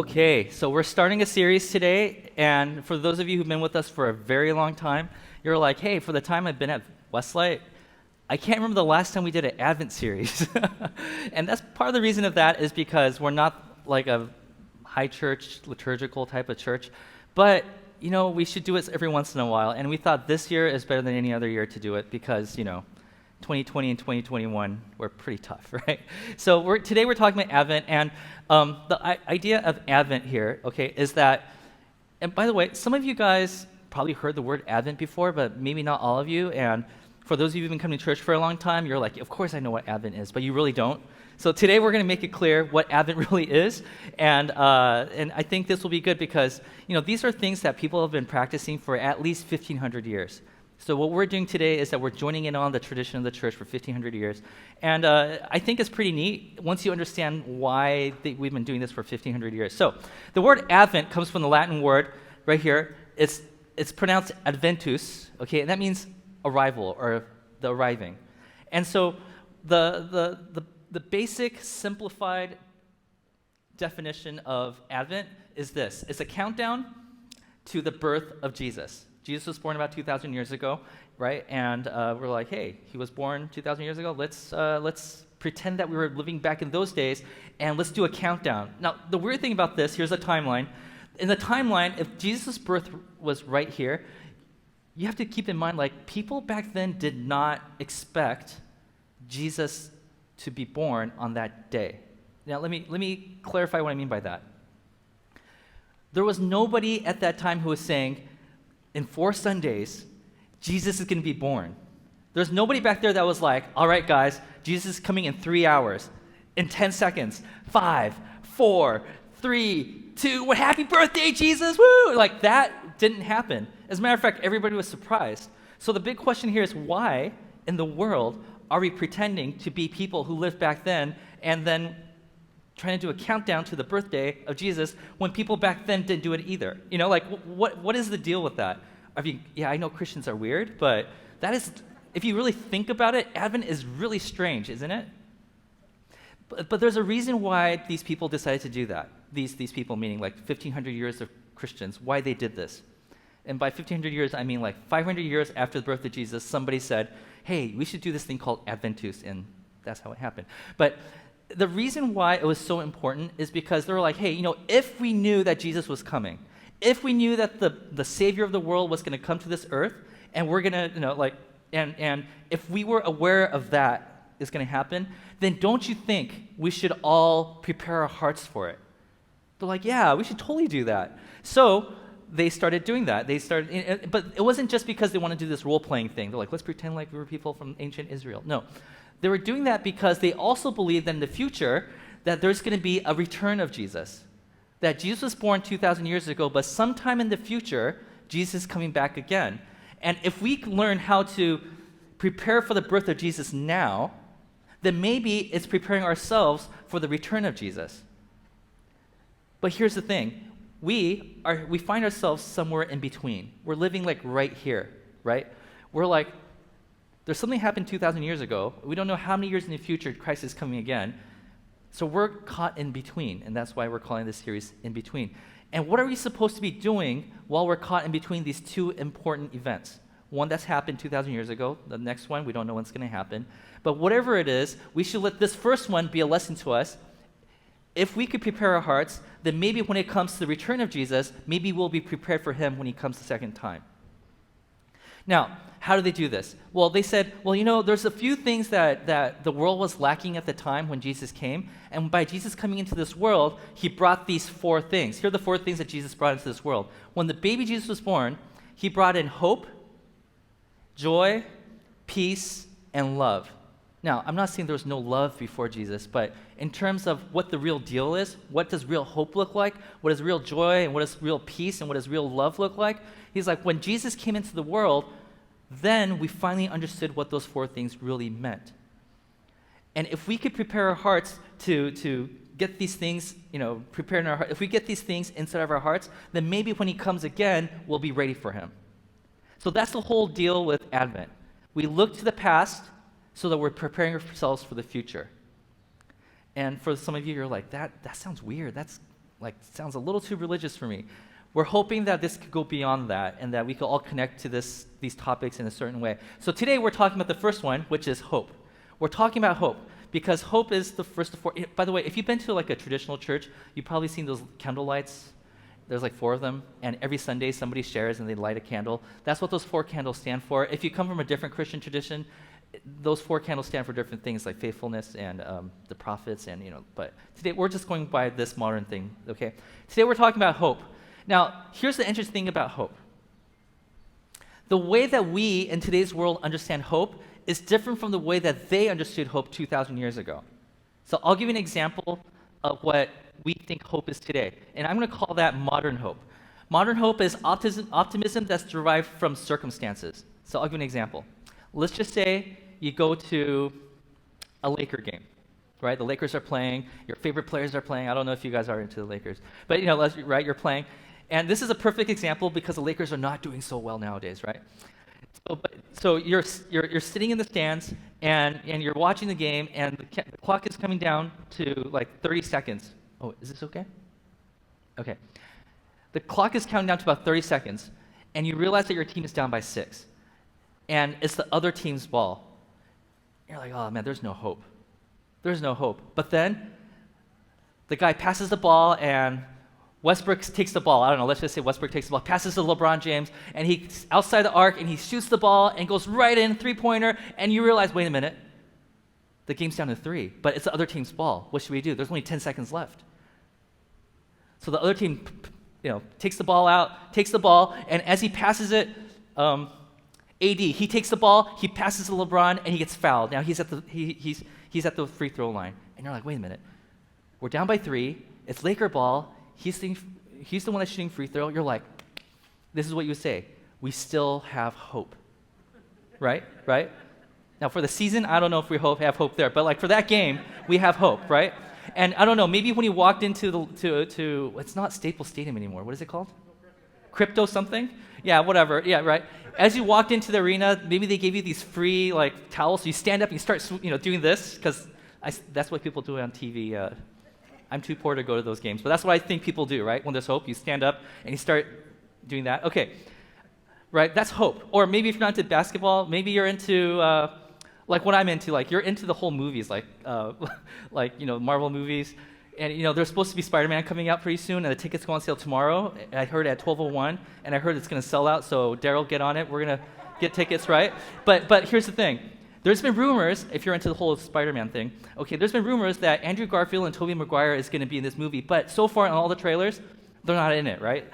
Okay, so we're starting a series today, and for those of you who've been with us for a very long time, you're like, hey, for the time I've been at Westlight, I can't remember the last time we did an Advent series. And that's part of the reason of that is because we're not like a high church, liturgical type of church, but we should do it every once in a while, and we thought this year is better than any other year to do it because, 2020 and 2021 were pretty tough, right? So today we're talking about Advent, and the idea of Advent here, okay, is that, and by the way, some of you guys probably heard the word Advent before, but maybe not all of you, and for those of you who've been coming to church for a long time, you're like, of course I know what Advent is, but you really don't. So today we're going to make it clear what Advent really is, and I think this will be good because, these are things that people have been practicing for at least 1,500 years. So what we're doing today is that we're joining in on the tradition of the church for 1,500 years. And I think it's pretty neat once you understand why we've been doing this for 1,500 years. So the word Advent comes from the Latin word right here. It's pronounced adventus, okay? And that means arrival or the arriving. And so the basic simplified definition of Advent is this. It's a countdown to the birth of Jesus. Jesus was born about 2,000 years ago, right? And we're like, hey, he was born 2,000 years ago. Let's pretend that we were living back in those days, and let's do a countdown. Now, the weird thing about this, here's a timeline. In the timeline, if Jesus' birth was right here, you have to keep in mind, like, people back then did not expect Jesus to be born on that day. Now, let me clarify what I mean by that. There was nobody at that time who was saying, in 4 Sundays, Jesus is going to be born. There's nobody back there that was like, all right, guys, Jesus is coming in 3 hours, in 10 seconds, 5, 4, 3, 2, what, happy birthday, Jesus, woo! Like, that didn't happen. As a matter of fact, everybody was surprised. So the big question here is, why in the world are we pretending to be people who lived back then and then trying to do a countdown to the birthday of Jesus when people back then didn't do it either? What is the deal with that? I mean, yeah, I know Christians are weird, but that is, if you really think about it, Advent is really strange, isn't it? But there's a reason why these people decided to do that. These people, meaning like 1,500 years of Christians, why they did this. And by 1,500 years, I mean like 500 years after the birth of Jesus, somebody said, hey, we should do this thing called Adventus, and that's how it happened. But the reason why it was so important is because they were like, hey, if we knew that Jesus was coming, if we knew that the Savior of the world was going to come to this earth, and we're going to, and if we were aware of that is going to happen, then don't you think we should all prepare our hearts for it? They're like, yeah, we should totally do that. So they started doing that. But it wasn't just because they wanted to do this role-playing thing. They're like, let's pretend like we were people from ancient Israel. No. They were doing that because they also believed that in the future that there's going to be a return of Jesus. That Jesus was born 2,000 years ago, but sometime in the future, Jesus is coming back again. And if we learn how to prepare for the birth of Jesus now, then maybe it's preparing ourselves for the return of Jesus. But here's the thing. We find ourselves somewhere in between. We're living like right here, right? We're like, there's something happened 2,000 years ago. We don't know how many years in the future Christ is coming again. So we're caught in between, and that's why we're calling this series In Between. And what are we supposed to be doing while we're caught in between these two important events? One that's happened 2,000 years ago. The next one, we don't know when it's going to happen. But whatever it is, we should let this first one be a lesson to us. If we could prepare our hearts, then maybe when it comes to the return of Jesus, maybe we'll be prepared for him when he comes the second time. Now, how do they do this? Well, they said, there's a few things that the world was lacking at the time when Jesus came, and by Jesus coming into this world, he brought these 4 things. Here are the 4 things that Jesus brought into this world. When the baby Jesus was born, he brought in hope, joy, peace, and love. Now, I'm not saying there was no love before Jesus, but in terms of what the real deal is, what does real hope look like, what does real joy, and what does real peace, and what does real love look like? He's like, when Jesus came into the world, then we finally understood what those 4 things really meant. And if we could prepare our hearts to get these things, prepare in our heart, if we get these things inside of our hearts, then maybe when he comes again, we'll be ready for him. So that's the whole deal with Advent. We look to the past so that we're preparing ourselves for the future. And for some of you, you're like, that sounds weird. That's like sounds a little too religious for me. We're hoping that this could go beyond that and that we could all connect to these topics in a certain way. So today we're talking about the first one, which is hope. We're talking about hope because hope is the first of four. By the way, if you've been to like a traditional church, you've probably seen those candle lights. There's like 4 of them, and every Sunday somebody shares and they light a candle. That's what those 4 candles stand for. If you come from a different Christian tradition, those 4 candles stand for different things like faithfulness and the prophets, and but today we're just going by this modern thing, okay? Today we're talking about hope. Now, here's the interesting thing about hope. The way that we in today's world understand hope is different from the way that they understood hope 2,000 years ago. So I'll give you an example of what we think hope is today, and I'm going to call that modern hope. Modern hope is optimism that's derived from circumstances. So I'll give you an example. Let's just say you go to a Laker game, right? The Lakers are playing, your favorite players are playing. I don't know if you guys are into the Lakers, but right, you're playing. And this is a perfect example because the Lakers are not doing so well nowadays, right? So you're sitting in the stands and you're watching the game, and the clock is coming down to like 30 seconds. Oh, is this okay? Okay. The clock is counting down to about 30 seconds, and you realize that your team is down by 6. And it's the other team's ball. You're like, oh man, there's no hope. There's no hope. But then the guy passes the ball, and Westbrook takes the ball. I don't know, let's just say Westbrook takes the ball, passes to LeBron James, and he's outside the arc, and he shoots the ball and goes right in, 3-pointer, and you realize, wait a minute, the game's down to 3, but it's the other team's ball. What should we do? There's only 10 seconds left. So the other team, takes the ball out, takes the ball, and as he passes it, AD, he takes the ball, he passes to LeBron, and he gets fouled. Now he's at the free throw line, and you're like, wait a minute, we're down by 3. It's Laker ball. He's the one that's shooting free throw. You're like, this is what you would say. We still have hope, right? Right? Now for the season, I don't know if we have hope there, but like for that game, we have hope, right? And I don't know, maybe when you walked into it's not Staples Stadium anymore. What is it called? Crypto something? Yeah, whatever. Yeah, right. As you walked into the arena, maybe they gave you these free like towels. So you stand up and you start, doing this because that's what people do on TV. I'm too poor to go to those games, but that's what I think people do, right? When there's hope, you stand up and you start doing that. Okay, right? That's hope. Or maybe if you're not into basketball, maybe you're into like what I'm into. Like you're into the whole movies, like Marvel movies. And there's supposed to be Spider-Man coming out pretty soon, and the tickets go on sale tomorrow. I heard at 12:01, and I heard it's going to sell out. So Daryl, get on it. We're going to get tickets, right? But here's the thing. There's been rumors, if you're into the whole Spider-Man thing, okay, there's been rumors that Andrew Garfield and Tobey Maguire is going to be in this movie, but so far in all the trailers, they're not in it, right?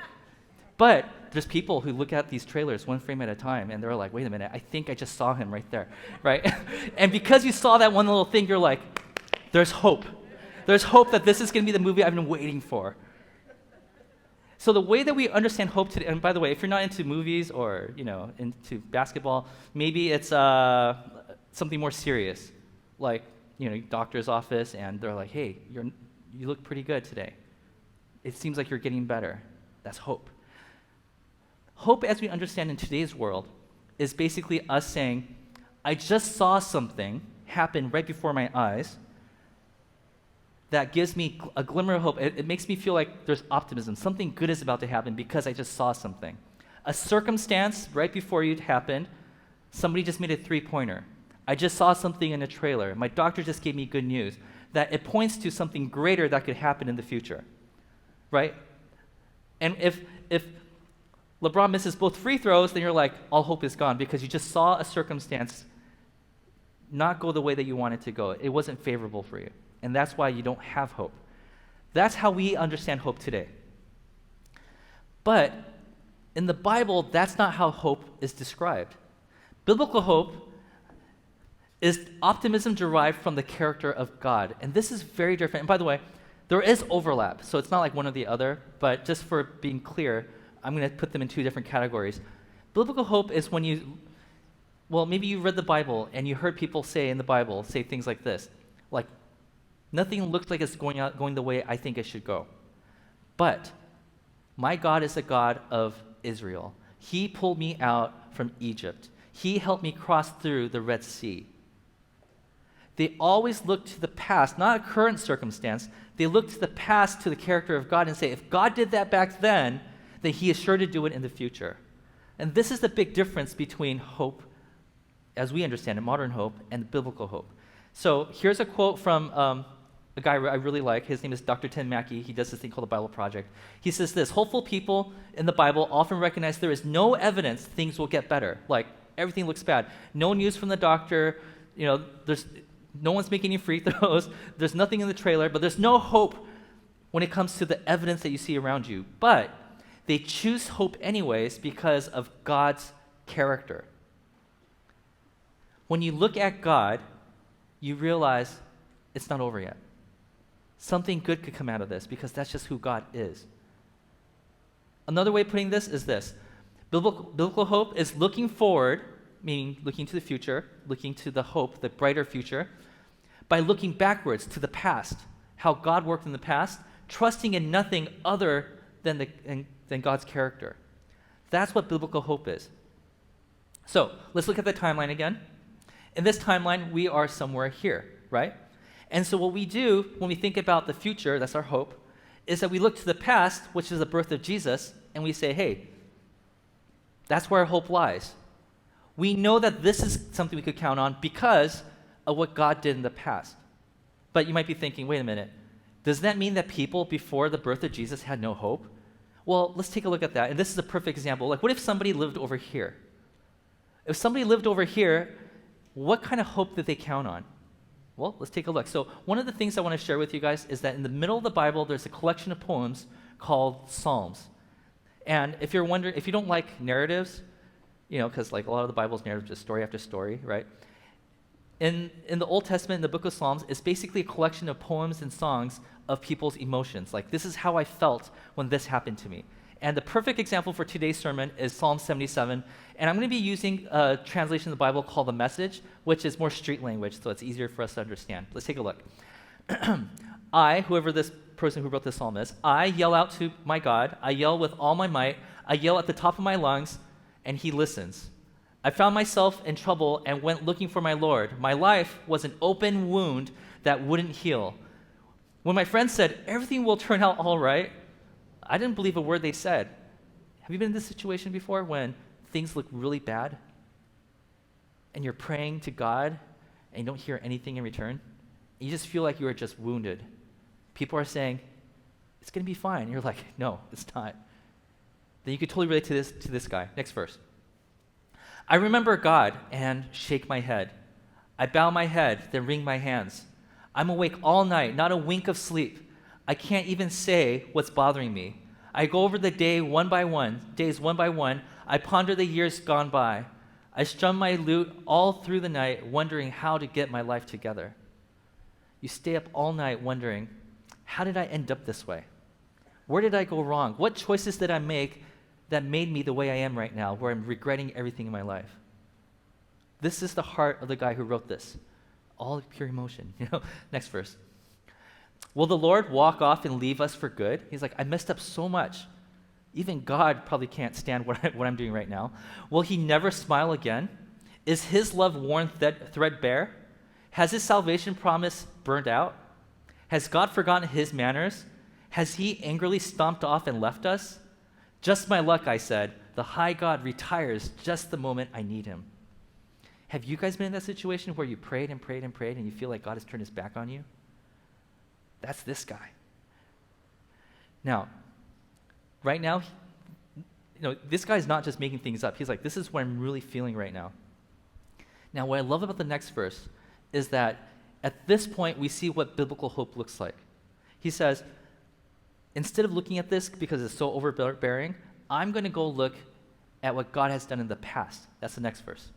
But there's people who look at these trailers one frame at a time, and they're like, wait a minute, I think I just saw him right there, right? And because you saw that one little thing, you're like, there's hope. There's hope that this is going to be the movie I've been waiting for. So the way that we understand hope today, and by the way, if you're not into movies or into basketball, maybe it's something more serious, like doctor's office, and they're like, hey, you look pretty good today. It seems like you're getting better. That's hope. Hope, as we understand in today's world, is basically us saying, I just saw something happen right before my eyes that gives me a glimmer of hope. It makes me feel like there's optimism. Something good is about to happen because I just saw something. A circumstance right before it happened, somebody just made a 3-pointer. I just saw something in a trailer. My doctor just gave me good news. That it points to something greater that could happen in the future, right? And if LeBron misses both free throws, then you're like, all hope is gone because you just saw a circumstance not go the way that you want it to go. It wasn't favorable for you. And that's why you don't have hope. That's how we understand hope today. But in the Bible, that's not how hope is described. Biblical hope is optimism derived from the character of God. And this is very different. And by the way, there is overlap, so it's not like one or the other, but just for being clear, I'm going to put them in 2 different categories. Biblical hope is when maybe you read the Bible and you heard people say in the Bible, say things like this, like, nothing looks like it's going the way I think it should go. But my God is the God of Israel. He pulled me out from Egypt. He helped me cross through the Red Sea. they always look to the past, not a current circumstance. They look to the past, to the character of God, and say, if God did that back then he is sure to do it in the future. And this is the big difference between hope, as we understand it, modern hope, and biblical hope. So here's a quote from a guy I really like. His name is Dr. Tim Mackey. He does this thing called the Bible Project. He says this: hopeful people in the Bible often recognize there is no evidence things will get better. Like, everything looks bad. No news from the doctor. There's no one's making any free throws. There's nothing in the trailer, but there's no hope when it comes to the evidence that you see around you. But they choose hope anyways because of God's character. When you look at God, you realize it's not over yet. Something good could come out of this because that's just who God is. Another way of putting this is this: biblical hope is looking forward, meaning looking to the future, looking to the hope, the brighter future, by looking backwards to the past, how God worked in the past, trusting in nothing other than God's character. That's what biblical hope is. So let's look at the timeline again. In this timeline, we are somewhere here, right? And so what we do when we think about the future, that's our hope, is that we look to the past, which is the birth of Jesus, and we say, hey, that's where our hope lies. We know that this is something we could count on because of what God did in the past. But you might be thinking, wait a minute, does that mean that people before the birth of Jesus had no hope? Well, let's take a look at that. And this is a perfect example. Like, what if somebody lived over here? If somebody lived over here, what kind of hope did they count on? Well, let's take a look. So one of the things I want to share with you guys is that in the middle of the Bible, there's a collection of poems called Psalms. And if you're wondering, if you don't like narratives, because like a lot of the Bible's narrative, just story after story, right? In the Old Testament, in the book of Psalms, it's basically a collection of poems and songs of people's emotions. Like, this is how I felt when this happened to me. And the perfect example for today's sermon is Psalm 77. And I'm going to be using a translation of the Bible called The Message, which is more street language, so it's easier for us to understand. Let's take a look. Whoever this person who wrote this psalm is, I yell out to my God. I yell with all my might. I yell at the top of my lungs, and he listens. I found myself in trouble and went looking for my Lord. My life was an open wound that wouldn't heal. When my friends said, everything will turn out all right, I didn't believe a word they said. Have you been in this situation before when things look really bad and you're praying to God and you don't hear anything in return? You just feel like you are just wounded. People are saying, it's going to be fine. And you're like, no, it's not. Then you could totally relate to this guy. Next verse. I remember God and shake my head. I bow my head, then wring my hands. I'm awake all night, not a wink of sleep. I can't even say what's bothering me. I go over the days one by one. I ponder the years gone by. I strum my lute all through the night, wondering how to get my life together. You stay up all night wondering, how did I end up this way? Where did I go wrong? What choices did I make that made me the way I am right now, where I'm regretting everything in my life? This is the heart of the guy who wrote this. All pure emotion. Next verse. Will the Lord walk off and leave us for good? He's like, I messed up so much. Even God probably can't stand what I'm doing right now. Will he never smile again? Is his love worn threadbare? Has his salvation promise burned out? Has God forgotten his manners? Has he angrily stomped off and left us? Just my luck, I said. The high God retires just the moment I need him. Have you guys been in that situation where you prayed and prayed and prayed and you feel like God has turned his back on you? That's this guy. Now, right now, this guy's not just making things up. He's like, this is what I'm really feeling right now. Now, what I love about the next verse is that at this point, we see what biblical hope looks like. He says, instead of looking at this because it's so overbearing, I'm going to go look at what God has done in the past. That's the next verse.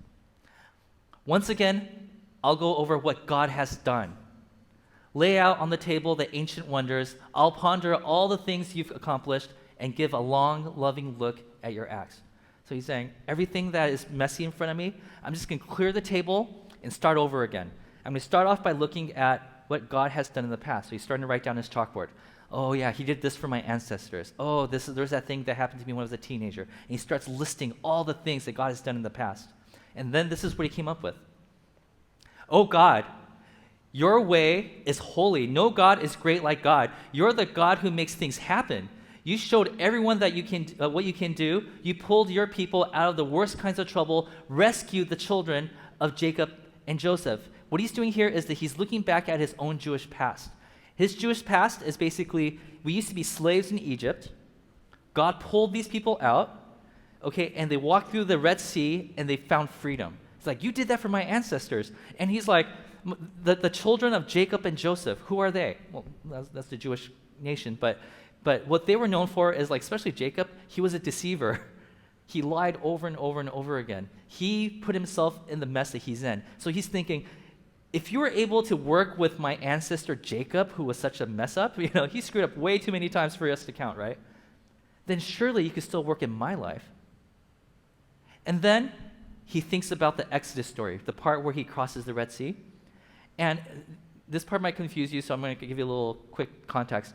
Once again, I'll go over what God has done. Lay out on the table the ancient wonders. I'll ponder all the things you've accomplished and give a long, loving look at your acts. So he's saying, everything that is messy in front of me, I'm just going to clear the table and start over again. I'm going to start off by looking at what God has done in the past. So he's starting to write down his chalkboard. Oh yeah, he did this for my ancestors. Oh, there's that thing that happened to me when I was a teenager. And he starts listing all the things that God has done in the past. And then this is what he came up with. Oh God, Your way is holy. No God is great like God. You're the God who makes things happen. You showed everyone that you can what you can do. You pulled your people out of the worst kinds of trouble, rescued the children of Jacob and Joseph. What he's doing here is that he's looking back at his own Jewish past. His Jewish past is basically, we used to be slaves in Egypt. God pulled these people out, okay, and they walked through the Red Sea and they found freedom. It's like, you did that for my ancestors. And he's like, the children of Jacob and Joseph, who are they? Well, that's the Jewish nation, but what they were known for is, like, especially Jacob, he was a deceiver. He lied over and over and over again. He put himself in the mess that he's in. So he's thinking, if you were able to work with my ancestor Jacob, who was such a mess up, he screwed up way too many times for us to count, right? Then surely you could still work in my life. And then he thinks about the Exodus story, the part where he crosses the Red Sea. And this part might confuse you, so I'm going to give you a little quick context.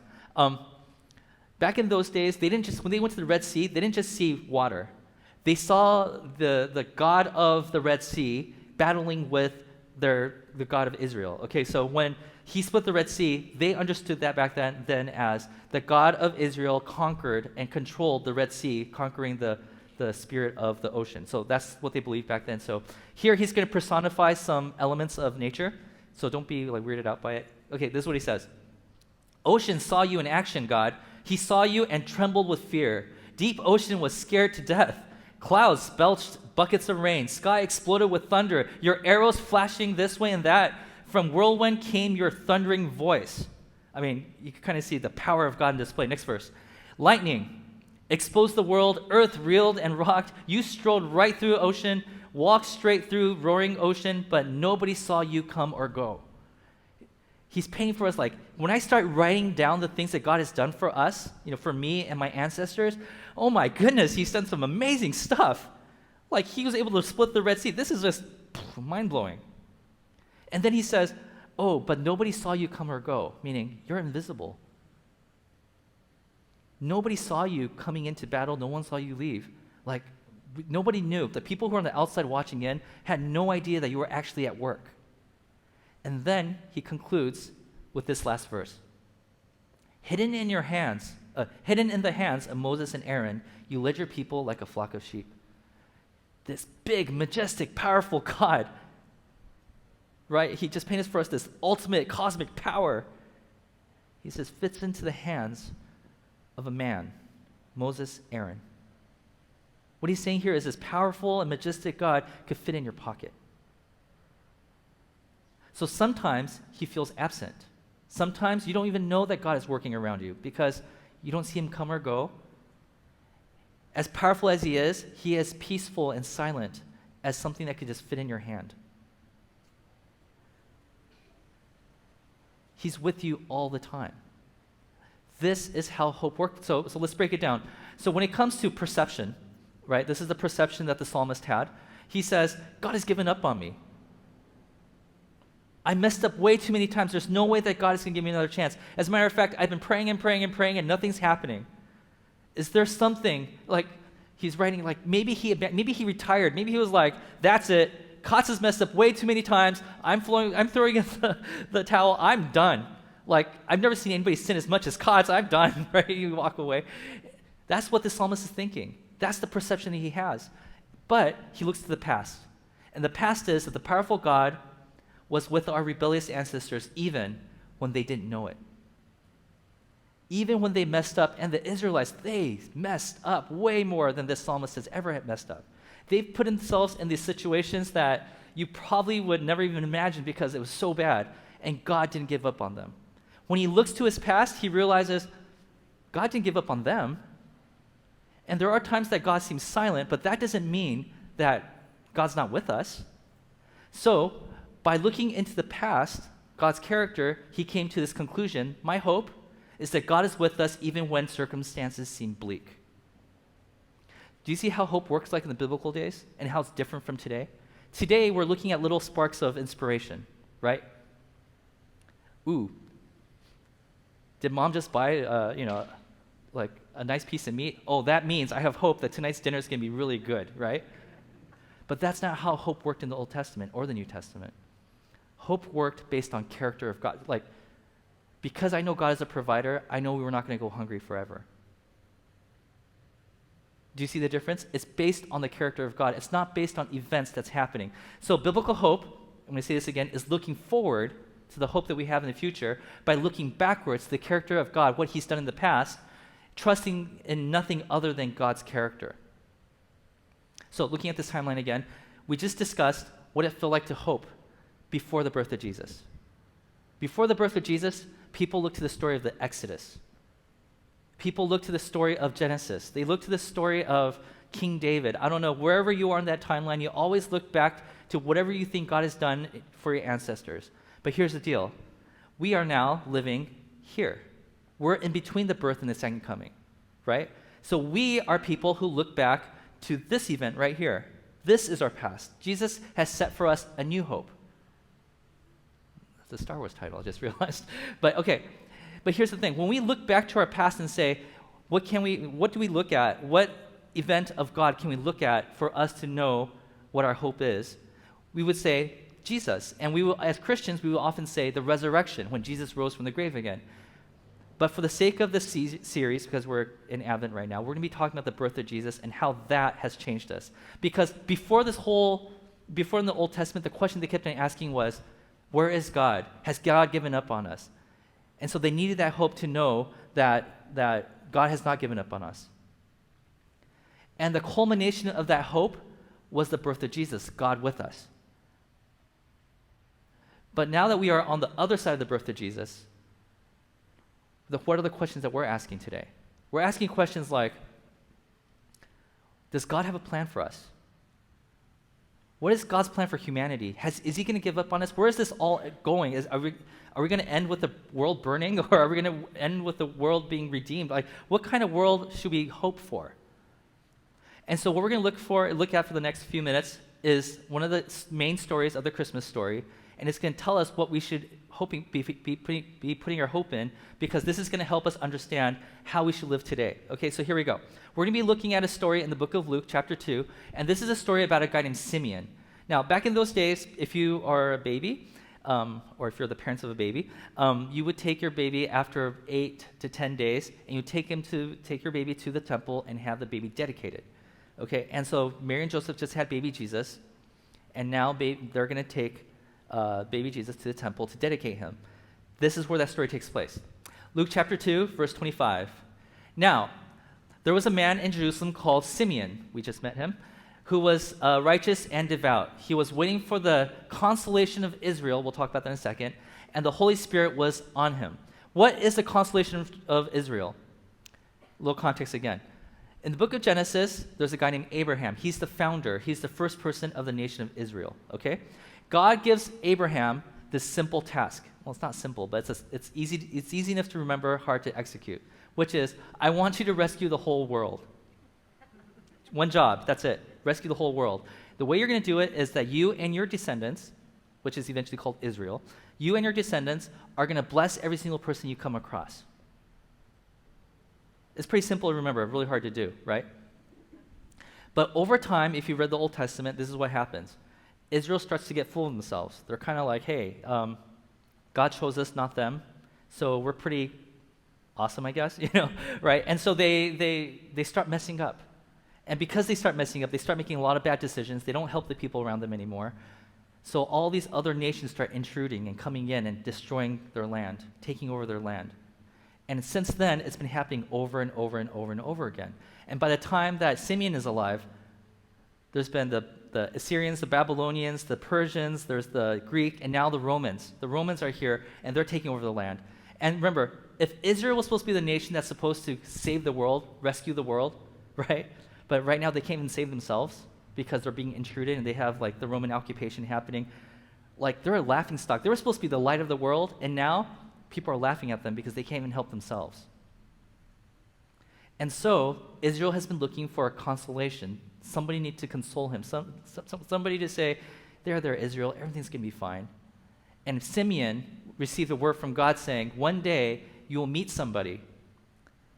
Back in those days, when they went to the Red Sea, they didn't just see water. They saw the God of the Red Sea battling with the God of Israel. Okay, so when he split the Red Sea, they understood that back then as the God of Israel conquered and controlled the Red Sea, conquering the spirit of the ocean. So that's what they believed back then. So here he's going to personify some elements of nature. So don't be weirded out by it. Okay, this is what he says. Ocean saw you in action, God. He saw you and trembled with fear. Deep ocean was scared to death. Clouds belched buckets of rain. Sky exploded with thunder. Your arrows flashing this way and that. From whirlwind came your thundering voice. I mean, you can kind of see the power of God in display. Next verse. Lightning exposed the world. Earth reeled and rocked. You strode right through ocean, walked straight through roaring ocean, but nobody saw you come or go. He's painting for us, like, when I start writing down the things that God has done for us, for me and my ancestors, oh my goodness, he's done some amazing stuff. Like, he was able to split the Red Sea. This is just mind-blowing. And then he says, oh, but nobody saw you come or go, meaning you're invisible. Nobody saw you coming into battle. No one saw you leave. Like, nobody knew. The people who were on the outside watching in had no idea that you were actually at work. And then he concludes with this last verse. Hidden in the hands of Moses and Aaron, you led your people like a flock of sheep. This big, majestic, powerful God, right? He just painted for us this ultimate cosmic power. He says, fits into the hands of a man, Moses, Aaron. What he's saying here is this powerful and majestic God could fit in your pocket. So sometimes he feels absent. Sometimes you don't even know that God is working around you because you don't see him come or go. As powerful as he is peaceful and silent as something that could just fit in your hand. He's with you all the time. This is how hope works. So let's break it down. So when it comes to perception, right, this is the perception that the psalmist had. He says, God has given up on me. I messed up way too many times. There's no way that God is going to give me another chance. As a matter of fact, I've been praying and praying and praying and nothing's happening. Is there something, like, he's writing, like, maybe he retired. Maybe he was like, that's it. Kotz has messed up way too many times. I'm throwing in the towel. I'm done. Like, I've never seen anybody sin as much as Kotz. I'm done, right? You walk away. That's what the psalmist is thinking. That's the perception that he has. But he looks to the past. And the past is that the powerful God was with our rebellious ancestors even when they didn't know it. Even when they messed up, and the Israelites, they messed up way more than this psalmist has ever messed up. They've put themselves in these situations that you probably would never even imagine because it was so bad, and God didn't give up on them. When he looks to his past, he realizes God didn't give up on them. And there are times that God seems silent, but that doesn't mean that God's not with us. So, by looking into the past, God's character, he came to this conclusion. My hope is that God is with us even when circumstances seem bleak. Do you see how hope works like in the biblical days and how it's different from today? Today, we're looking at little sparks of inspiration, right? Ooh, did mom just buy, like a nice piece of meat? Oh, that means I have hope that tonight's dinner is going to be really good, right? But that's not how hope worked in the Old Testament or the New Testament. Hope worked based on character of God. Like, because I know God is a provider, I know we were not going to go hungry forever. Do you see the difference? It's based on the character of God. It's not based on events that's happening. So biblical hope, I'm going to say this again, is looking forward to the hope that we have in the future by looking backwards to the character of God, what he's done in the past, trusting in nothing other than God's character. So looking at this timeline again, we just discussed what it felt like to hope before the birth of Jesus. Before the birth of Jesus, people looked to the story of the Exodus. People look to the story of Genesis. They look to the story of King David. I don't know, wherever you are in that timeline, you always look back to whatever you think God has done for your ancestors. But here's the deal. We are now living here. We're in between the birth and the second coming, right? So we are people who look back to this event right here. This is our past. Jesus has set for us a new hope. That's a Star Wars title, I just realized. But okay. But here's the thing. When we look back to our past and say, what do we look at? What event of God can we look at for us to know what our hope is? We would say Jesus. And we will, as Christians, we will often say the resurrection, when Jesus rose from the grave again. But for the sake of this series, because we're in Advent right now, we're going to be talking about the birth of Jesus and how that has changed us. Because before in the Old Testament, the question they kept on asking was, where is God? Has God given up on us? And so they needed that hope to know that God has not given up on us. And the culmination of that hope was the birth of Jesus, God with us. But now that we are on the other side of the birth of Jesus, what are the questions that we're asking today? We're asking questions like, does God have a plan for us? What is God's plan for humanity? Is he going to give up on us? Where is this all going? Are we going to end with the world burning, or are we going to end with the world being redeemed? Like, what kind of world should we hope for? And so what we're going to look at for the next few minutes is one of the main stories of the Christmas story, and it's going to tell us what we should be putting our hope in, because this is going to help us understand how we should live today. Okay, so here we go. We're going to be looking at a story in the book of Luke, chapter 2, and this is a story about a guy named Simeon. Now, back in those days, if you are a baby, or if you're the parents of a baby, you would take your baby after 8 to 10 days, and you take your baby to the temple and have the baby dedicated. Okay, and so Mary and Joseph just had baby Jesus, and now they're going to take baby Jesus to the temple to dedicate him. This is where that story takes place. Luke chapter 2, verse 25. Now, there was a man in Jerusalem called Simeon, we just met him, who was righteous and devout. He was waiting for the consolation of Israel, we'll talk about that in a second, and the Holy Spirit was on him. What is the consolation of Israel? A little context again. In the book of Genesis, there's a guy named Abraham. He's the founder. He's the first person of the nation of Israel, okay? God gives Abraham this simple task. Well, it's not simple, but it's easy enough to remember, hard to execute, which is, I want you to rescue the whole world. One job, that's it. Rescue the whole world. The way you're going to do it is that you and your descendants, which is eventually called Israel, you and your descendants are going to bless every single person you come across. It's pretty simple to remember, really hard to do, right? But over time, if you read the Old Testament, this is what happens. Israel starts to get full of themselves. They're kind of like, hey, God chose us, not them, so we're pretty awesome, I guess, right? And so they start messing up. And because they start messing up, they start making a lot of bad decisions. They don't help the people around them anymore. So all these other nations start intruding and coming in and destroying their land, taking over their land. And since then, it's been happening over and over and over and over again. And by the time that Simeon is alive, there's been the Assyrians, the Babylonians, the Persians, there's the Greek, and now the Romans. The Romans are here, and they're taking over the land. And remember, if Israel was supposed to be the nation that's supposed to save the world, rescue the world, right? But right now they can't even save themselves because they're being intruded, and they have like the Roman occupation happening. Like, they're a laughingstock. They were supposed to be the light of the world, and now people are laughing at them because they can't even help themselves. And so Israel has been looking for a consolation. Somebody needs to console him. Somebody to say, there, Israel, everything's going to be fine. And Simeon received a word from God saying, one day you will meet somebody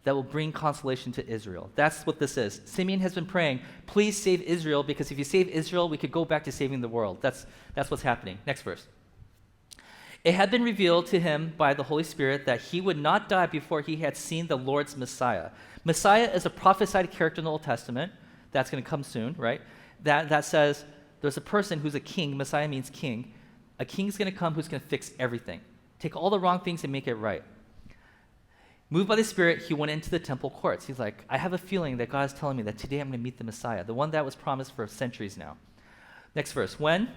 that will bring consolation to Israel. That's what this is. Simeon has been praying, please save Israel, because if you save Israel, we could go back to saving the world. That's what's happening. Next verse. It had been revealed to him by the Holy Spirit that he would not die before he had seen the Lord's Messiah. Messiah is a prophesied character in the Old Testament that's going to come soon, right? That says there's a person who's a king. Messiah means king. A king's going to come who's going to fix everything, take all the wrong things and make it right. Moved by the Spirit, he went into the temple courts. He's like, I have a feeling that God is telling me that today I'm going to meet the Messiah, the one that was promised for centuries now. Next verse. When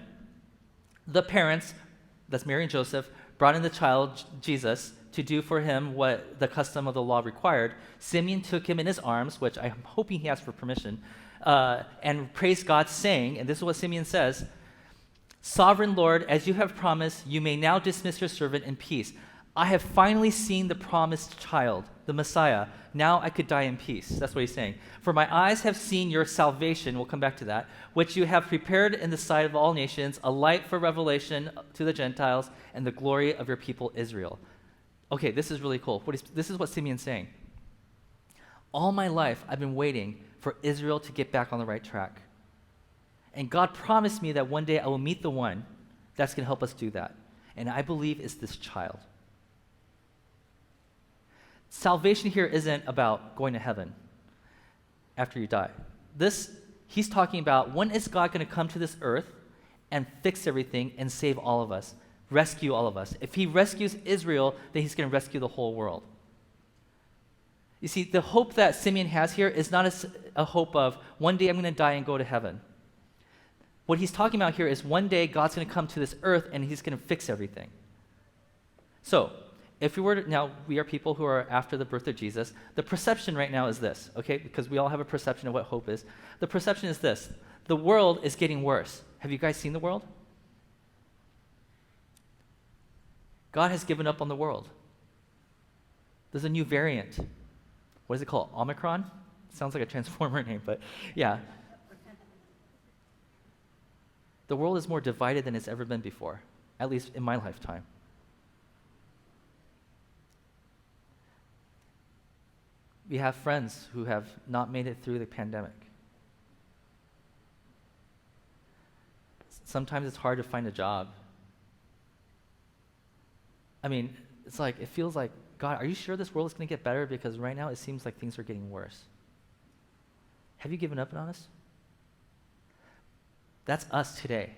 the parents, that's Mary and Joseph, brought in the child, Jesus, to do for him what the custom of the law required, Simeon took him in his arms, which I'm hoping he asked for permission, and praised God, saying, and this is what Simeon says, Sovereign Lord, as you have promised, you may now dismiss your servant in peace. I have finally seen the promised child, the Messiah. Now I could die in peace. That's what he's saying. For my eyes have seen your salvation, we'll come back to that, which you have prepared in the sight of all nations, a light for revelation to the Gentiles and the glory of your people Israel. Okay, this is really cool. This is what Simeon's saying. All my life I've been waiting for Israel to get back on the right track. And God promised me that one day I will meet the one that's going to help us do that. And I believe it's this child. Salvation here isn't about going to heaven after you die. He's talking about when is God going to come to this earth and fix everything and save all of us, rescue all of us. If he rescues Israel, then he's going to rescue the whole world. You see, the hope that Simeon has here is not a hope of one day I'm going to die and go to heaven. What he's talking about here is one day God's going to come to this earth and he's going to fix everything. So, if we were to, now we are people who are after the birth of Jesus, the perception right now is this, okay? Because we all have a perception of what hope is. The perception is this: the world is getting worse. Have you guys seen the world? God has given up on the world. There's a new variant. What is it called? Omicron? Sounds like a Transformer name, but yeah. The world is more divided than it's ever been before, at least in my lifetime. We have friends who have not made it through the pandemic. Sometimes it's hard to find a job. I mean, it's like, it feels like, God, are you sure this world is going to get better? Because right now it seems like things are getting worse. Have you given up on us? That's us today.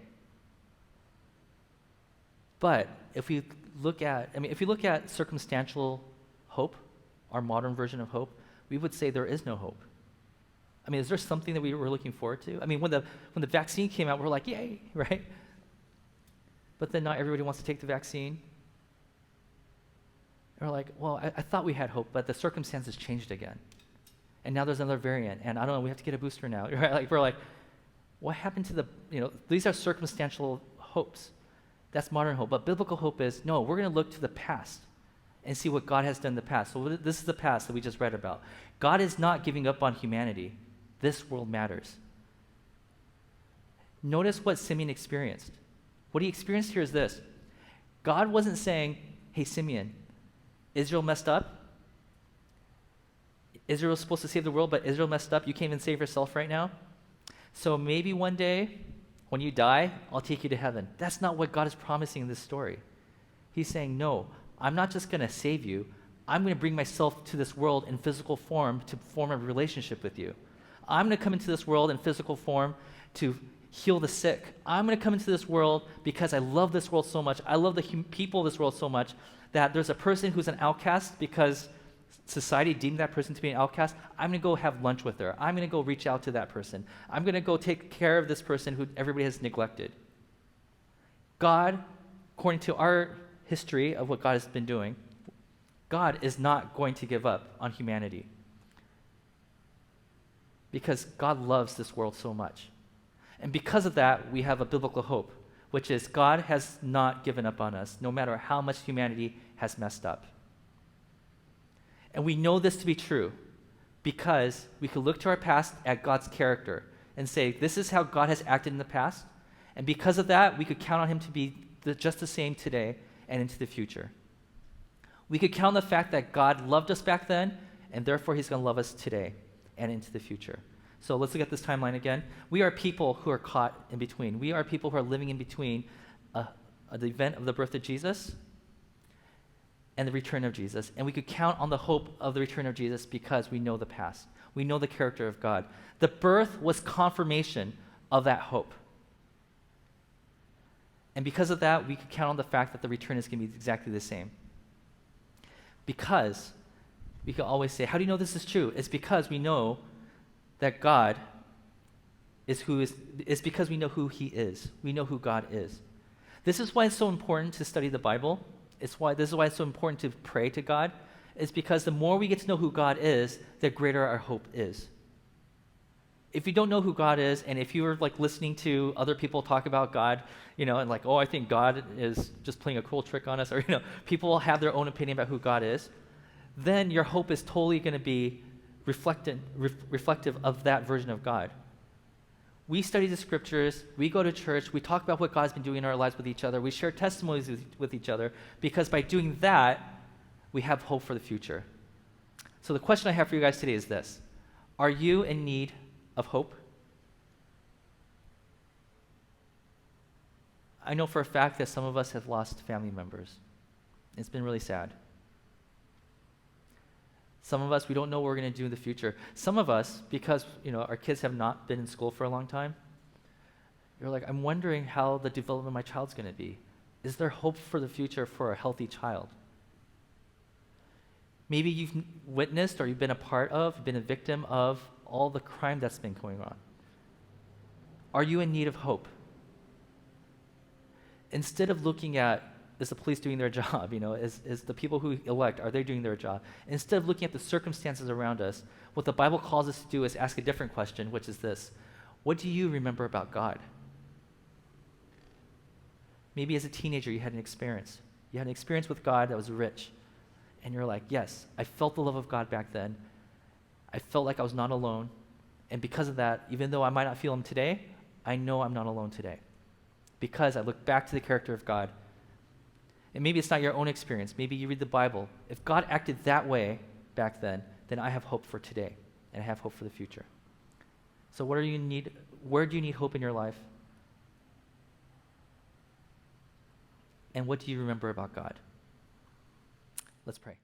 But if we look at circumstantial hope, our modern version of hope, we would say there is no hope. I mean, is there something that we were looking forward to? I mean, when the vaccine came out, we're like, yay, right? But then not everybody wants to take the vaccine. And we're like, well, I thought we had hope, but the circumstances changed again. And now there's another variant, and I don't know, we have to get a booster now, right? Like, we're like, what happened to these are circumstantial hopes. That's modern hope. But biblical hope is, no, we're going to look to the past and see what God has done in the past. So this is the past that we just read about. God is not giving up on humanity. This world matters. Notice what Simeon experienced. What he experienced here is this. God wasn't saying, hey, Simeon, Israel messed up. Israel was supposed to save the world, but Israel messed up. You can't even save yourself right now. So maybe one day, when you die, I'll take you to heaven. That's not what God is promising in this story. He's saying, no, I'm not just going to save you. I'm going to bring myself to this world in physical form to form a relationship with you. I'm going to come into this world in physical form to heal the sick. I'm going to come into this world because I love this world so much. I love the people of this world so much that there's a person who's an outcast because society deemed that person to be an outcast. I'm going to go have lunch with her. I'm going to go reach out to that person. I'm going to go take care of this person who everybody has neglected. God, according to our history of what God has been doing, God is not going to give up on humanity because God loves this world so much. And because of that, we have a biblical hope, which is God has not given up on us, no matter how much humanity has messed up. And we know this to be true because we could look to our past at God's character and say, this is how God has acted in the past. And because of that, we could count on him to be just the same today and into the future. We could count on the fact that God loved us back then, and therefore he's going to love us today and into the future. So let's look at this timeline again. We are people who are caught in between. We are people who are living in between a the event of the birth of Jesus and the return of Jesus. And we could count on the hope of the return of Jesus because we know the past. We know the character of God. The birth was confirmation of that hope. And because of that, we could count on the fact that the return is going to be exactly the same. Because we can always say, how do you know this is true? It's because we know that God is because we know who he is. We know who God is. This is why it's so important to study the Bible. This is why it's so important to pray to God. It's because the more we get to know who God is, the greater our hope is. If you don't know who God is, and if you were like listening to other people talk about God, and like, oh, I think God is just playing a cruel trick on us, or people have their own opinion about who God is, then your hope is totally going to be reflective of that version of God. We study the scriptures, we go to church, we talk about what God's been doing in our lives with each other, we share testimonies with each other, because by doing that, we have hope for the future. So the question I have for you guys today is this: are you in need of hope? I know for a fact that some of us have lost family members. It's been really sad. Some of us, we don't know what we're going to do in the future. Some of us, because our kids have not been in school for a long time, you're like, I'm wondering how the development of my child's going to be. Is there hope for the future for a healthy child? Maybe you've witnessed or you've been a part of, been a victim of all the crime that's been going on. Are you in need of hope? Instead of looking at, is the police doing their job? Is the people who elect, are they doing their job? Instead of looking at the circumstances around us, what the Bible calls us to do is ask a different question, which is this: what do you remember about God? Maybe as a teenager you had an experience. You had an experience with God that was rich. And you're like, yes, I felt the love of God back then. I felt like I was not alone. And because of that, even though I might not feel him today, I know I'm not alone today. Because I look back to the character of God. And maybe it's not your own experience. Maybe you read the Bible. If God acted that way back then I have hope for today. And I have hope for the future. So where do you need hope in your life? And what do you remember about God? Let's pray.